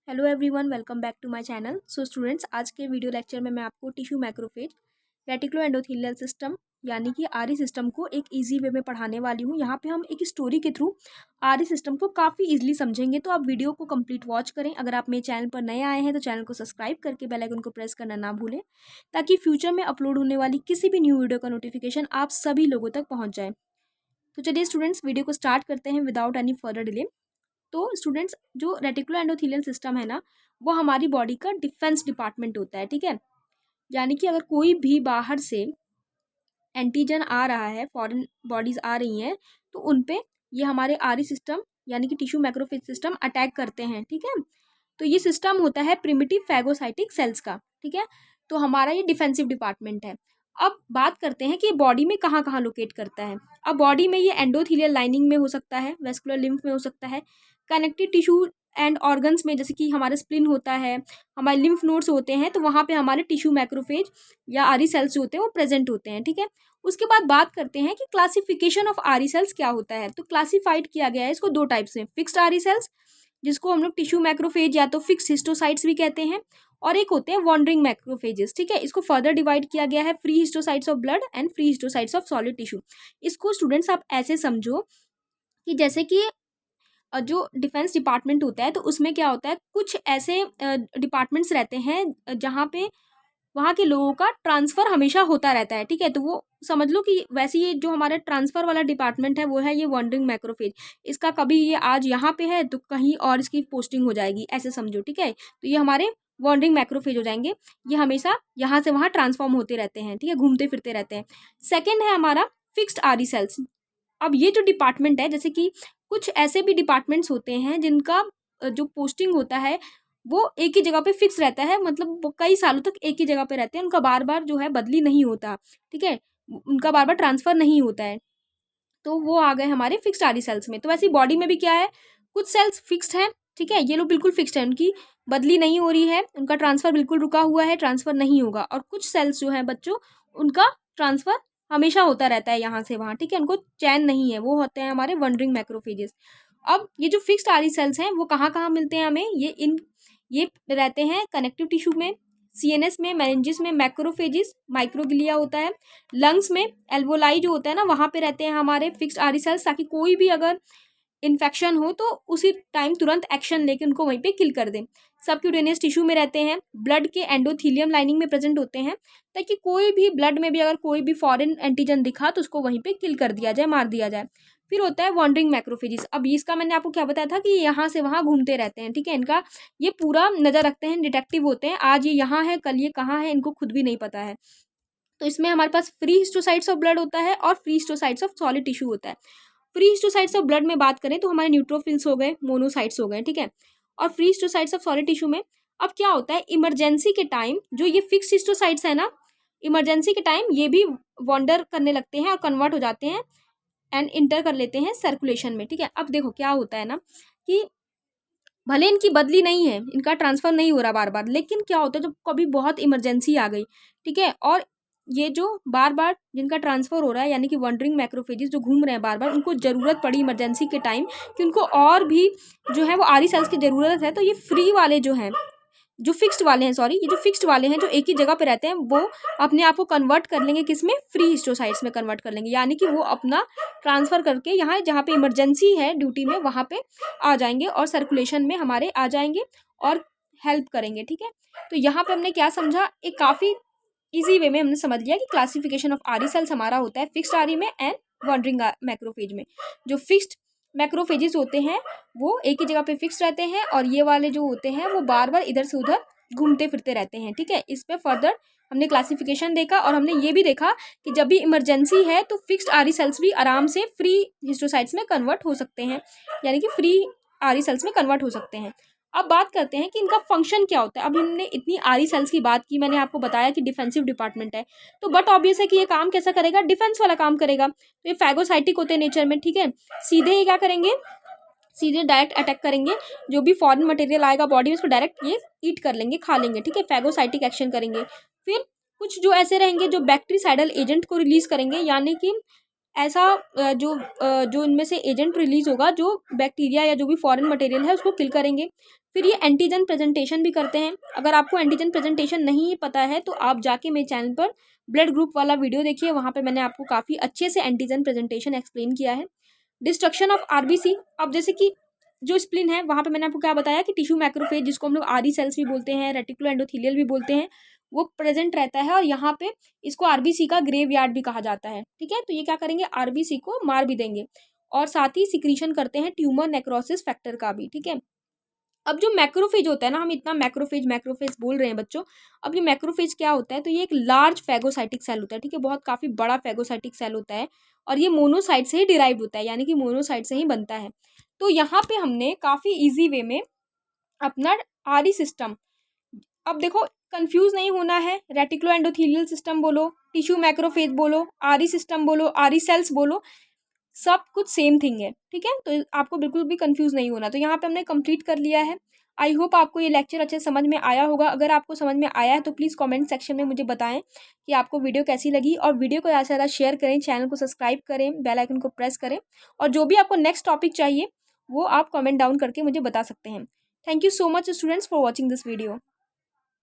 Hello everyone, welcome back to my channel. So students, आज के video lecture में मैं आपको tissue macrophage reticulo endothelial system यानी कि आरई सिस्टम को एक इजी वे में पढ़ाने वाली हूँ। यहाँ पे हम एक स्टोरी के थ्रू आरई सिस्टम को काफ़ी इजीली समझेंगे, तो आप वीडियो को कंप्लीट वॉच करें। अगर आप मेरे चैनल पर नए आए हैं तो चैनल को सब्सक्राइब करके बेल आइकन को प्रेस करना ना भूलें, ताकि फ्यूचर में अपलोड होने वाली किसी भी न्यू वीडियो का नोटिफिकेशन आप सभी लोगों तक पहुँच जाए। तो चलिए स्टूडेंट्स, वीडियो को स्टार्ट करते हैं विदाउट एनी फर्दर डिले। तो स्टूडेंट्स, जो रेटिकुलो एंडोथेलियल सिस्टम है ना, वो हमारी बॉडी का डिफेंस डिपार्टमेंट होता है। ठीक है, यानी कि अगर कोई भी बाहर से एंटीजन आ रहा है, फॉरेन बॉडीज आ रही हैं, तो उन पे ये हमारे आरई सिस्टम यानी कि टिश्यू मैक्रोफेज सिस्टम अटैक करते हैं। ठीक है, तो ये सिस्टम होता है प्रिमिटिव फैगोसाइटिक सेल्स का। ठीक है, तो हमारा ये डिफेंसिव डिपार्टमेंट है। अब बात करते हैं कि बॉडी में कहाँ कहाँ लोकेट करता है। अब बॉडी में ये एंडोथेलियल लाइनिंग में हो सकता है, वेस्कुलर लिम्फ में हो सकता है, कनेक्टिव टिश्यू एंड ऑर्गन्स में, जैसे कि हमारा स्प्लिन होता है, हमारे लिम्फ नोड्स होते हैं, तो वहाँ पे हमारे टिश्यू मैक्रोफेज या आरी सेल्स जो होते हैं वो प्रेजेंट होते हैं। ठीक है, उसके बाद बात करते हैं कि क्लासिफिकेशन ऑफ आरी सेल्स क्या होता है। तो क्लासिफाइड किया गया है इसको दो टाइप्स में, फिक्स्ड आरी सेल्स जिसको हम लोग टिश्यू मैक्रोफेज या तो फिक्स हिस्टोसाइट्स भी कहते हैं, और एक होते हैं वॉन्डरिंग मैक्रोफेजेस। ठीक है, इसको फर्दर डिवाइड किया गया है free histiocytes of blood and free histiocytes of solid tissue. इसको स्टूडेंट्स आप ऐसे समझो कि जैसे कि जो डिफेंस डिपार्टमेंट होता है, तो उसमें क्या होता है, कुछ ऐसे डिपार्टमेंट्स रहते हैं जहाँ पे वहाँ के लोगों का ट्रांसफ़र हमेशा होता रहता है। ठीक है, तो वो समझ लो कि वैसे ये जो हमारा ट्रांसफ़र वाला डिपार्टमेंट है वो है ये वॉन्डरिंग मैक्रोफेज। इसका कभी ये आज यहाँ पे है तो कहीं और इसकी पोस्टिंग हो जाएगी, ऐसे समझो। ठीक है, तो ये हमारे वॉन्डरिंग मैक्रोफेज हो जाएंगे। ये हमेशा यहाँ से वहाँ ट्रांसफॉर्म होते रहते हैं। ठीक है, घूमते फिरते रहते हैं। सेकेंड है हमारा फिक्स्ड आरी सेल्स। अब ये जो डिपार्टमेंट है, जैसे कि कुछ ऐसे भी डिपार्टमेंट्स होते हैं जिनका जो पोस्टिंग होता है वो एक ही जगह पे फिक्स रहता है, मतलब वो कई सालों तक एक ही जगह पे रहते हैं, उनका बार बार जो है बदली नहीं होता। ठीक है, उनका बार बार ट्रांसफ़र नहीं होता है, तो वो आ गए हमारे फिक्स्ड आरी सेल्स में। तो वैसे बॉडी में भी क्या है, कुछ सेल्स फिक्स्ड हैं। ठीक है, ये लोग बिल्कुल फिक्स्ड है, उनकी बदली नहीं हो रही है, उनका ट्रांसफ़र बिल्कुल रुका हुआ है, ट्रांसफ़र नहीं होगा। और कुछ सेल्स जो हैं बच्चों, उनका ट्रांसफ़र हमेशा होता रहता है यहाँ से वहाँ। ठीक है, उनको चैन नहीं है, वो होते हैं हमारे वंडरिंग मैक्रोफेजेस। अब ये जो फिक्स्ड आरी सेल्स हैं वो कहाँ कहाँ मिलते हैं हमें, ये रहते हैं कनेक्टिव टिश्यू में, सीएनएस में, मेनिंजिस में, मैक्रोफेजिस, माइक्रोग्लिया होता है, लंग्स में, एल्वोलाई जो होता है ना, वहाँ पे रहते हैं हमारे फिक्स्ड आरी सेल्स, ताकि कोई भी अगर इन्फेक्शन हो तो उसी टाइम तुरंत एक्शन लेके उनको वहीं पे किल कर दें। सबक्यूटेनियस टिश्यू में रहते हैं, ब्लड के एंडोथीलियम लाइनिंग में प्रेजेंट होते हैं, ताकि कोई भी ब्लड में भी अगर कोई भी फॉरेन एंटीजन दिखा तो उसको वहीं पे किल कर दिया जाए, मार दिया जाए। फिर होता है वॉन्डरिंग मैक्रोफेजिस। अब इसका मैंने आपको क्या बताया था कि यहाँ से वहाँ घूमते रहते हैं। ठीक है, इनका ये पूरा नज़र रखते हैं, डिटेक्टिव होते हैं, आज ये यहाँ है कल ये कहाँ है इनको खुद भी नहीं पता है। तो इसमें हमारे पास फ्री हिस्टोसाइट्स ऑफ ब्लड होता है और free histiocytes of solid tissue होता है। फ्री हिस्टोसाइट्स ऑफ ब्लड में बात करें तो हमारे न्यूट्रोफिल्स हो गए, मोनोसाइट्स हो गए। ठीक है, और free histiocytes of solid tissue में अब क्या होता है, इमरजेंसी के टाइम जो ये फिक्स हिस्टोसाइट्स है ना, इमरजेंसी के टाइम ये भी वॉन्डर करने लगते हैं और कन्वर्ट हो जाते हैं एंड इंटर कर लेते हैं सर्कुलेशन में। ठीक है, अब देखो क्या होता है ना कि भले इनकी बदली नहीं है, इनका ट्रांसफ़र नहीं हो रहा बार बार, लेकिन क्या होता है जब कभी बहुत इमरजेंसी आ गई, ठीक है, और ये जो बार बार जिनका ट्रांसफ़र हो रहा है यानी कि वंडरिंग मैक्रोफेजेस जो घूम रहे हैं बार बार, उनको ज़रूरत पड़ी इमरजेंसी के टाइम कि उनको और भी जो है वो आरी सेल्स की ज़रूरत है, तो ये फ्री वाले जो हैं, जो फिक्स्ड वाले हैं, सॉरी, ये जो फिक्स्ड वाले हैं जो एक ही जगह पे रहते हैं, वो अपने आप को कन्वर्ट कर लेंगे किस में, फ्री हिस्टोसाइट्स में कन्वर्ट कर लेंगे, यानी कि वो अपना ट्रांसफ़र करके यहाँ जहाँ पे इमरजेंसी है ड्यूटी में वहाँ पे आ जाएंगे और सर्कुलेशन में हमारे आ जाएंगे और हेल्प करेंगे। ठीक है, तो यहाँ पे हमने क्या समझा, एक काफ़ी ईजी वे में हमने समझ लिया कि क्लासिफिकेशन ऑफ आरी सेल्स हमारा होता है फिक्स्ड आरी में एंड वॉन्डरिंग मैक्रोफेज में। जो फिक्स्ड मैक्रोफेजेस होते हैं वो एक ही जगह पे फिक्स रहते हैं, और ये वाले जो होते हैं वो बार बार इधर से उधर घूमते फिरते रहते हैं। ठीक है, इस पे फर्दर हमने क्लासिफिकेशन देखा, और हमने ये भी देखा कि जब भी इमरजेंसी है तो फिक्स्ड आरी सेल्स भी आराम से फ्री हिस्टोसाइट्स में कन्वर्ट हो सकते हैं, यानी कि फ्री आरी सेल्स में कन्वर्ट हो सकते हैं। अब बात करते हैं कि इनका फंक्शन क्या होता है। अब हमने इतनी आरी सेल्स की बात की, मैंने आपको बताया कि डिफेंसिव डिपार्टमेंट है, तो बट ऑब्वियस है कि ये काम कैसा करेगा, डिफेंस वाला काम करेगा। तो ये फैगोसाइटिक होते हैं नेचर में। ठीक है, सीधे ये क्या करेंगे, सीधे डायरेक्ट अटैक करेंगे, जो भी फॉरेन मटेरियल आएगा बॉडी में उसको डायरेक्ट ये ईट कर लेंगे, खा लेंगे। ठीक है, फैगोसाइटिक एक्शन करेंगे। फिर कुछ जो ऐसे रहेंगे जो बैक्टीरिसाइडल एजेंट को रिलीज करेंगे, यानी कि ऐसा जो इनमें से एजेंट रिलीज होगा जो बैक्टीरिया या जो भी फॉरेन मटेरियल है उसको किल करेंगे। फिर ये एंटीजन प्रेजेंटेशन भी करते हैं। अगर आपको एंटीजन प्रेजेंटेशन नहीं पता है तो आप जाके मेरे चैनल पर ब्लड ग्रुप वाला वीडियो देखिए, वहाँ पे मैंने आपको काफ़ी अच्छे से एंटीजन प्रेजेंटेशन एक्सप्लेन किया है। डिस्ट्रक्शन ऑफ आरबीसी, अब जैसे कि जो स्प्लिन है वहाँ पे मैंने आपको क्या बताया कि टिश्यू मैक्रोफेज, जिसको हम लोग आरी सेल्स भी बोलते हैं, रेटिकुलो एंडोथेलियल भी बोलते हैं, वो प्रेजेंट रहता है और यहाँ पे इसको आरबीसी का ग्रेव यार्ड भी कहा जाता है। ठीक है, तो ये क्या करेंगे, आरबीसी को मार भी देंगे और साथ ही सिक्रीशन करते हैं ट्यूमर नेक्रोसिस फैक्टर का भी। ठीक है, अब जो मैक्रोफेज होता है ना, हम इतना मैक्रोफेज मैक्रोफेज बोल रहे हैं बच्चों, अब ये मैक्रोफेज क्या होता है, तो ये एक लार्ज फैगोसाइटिक सेल होता है। ठीक है, बहुत काफ़ी बड़ा फैगोसाइटिक सेल होता है और ये मोनोसाइट से ही डिराइव होता है, यानी कि मोनोसाइट से ही बनता है। तो यहाँ पे हमने काफ़ी ईजी वे में अपना आरी सिस्टम, अब देखो कंफ्यूज नहीं होना है, रेटिकुलो एंडोथेलियल सिस्टम बोलो, टिश्यू मैक्रोफेज बोलो, आरी सिस्टम बोलो, आरी सेल्स बोलो, सब कुछ सेम थिंग है। ठीक है, तो आपको बिल्कुल भी कंफ्यूज नहीं होना। तो यहाँ पे हमने कंप्लीट कर लिया है। आई होप आपको ये लेक्चर अच्छे समझ में आया होगा। अगर आपको समझ में आया है तो प्लीज़ कमेंट सेक्शन में मुझे बताएं कि आपको वीडियो कैसी लगी, और वीडियो को ज़्यादा से ज़्यादा शेयर करें, चैनल को सब्सक्राइब करें, बेल आइकन को प्रेस करें, और जो भी आपको नेक्स्ट टॉपिक चाहिए वो आप कमेंट डाउन करके मुझे बता सकते हैं। Thank you so much students for watching this video.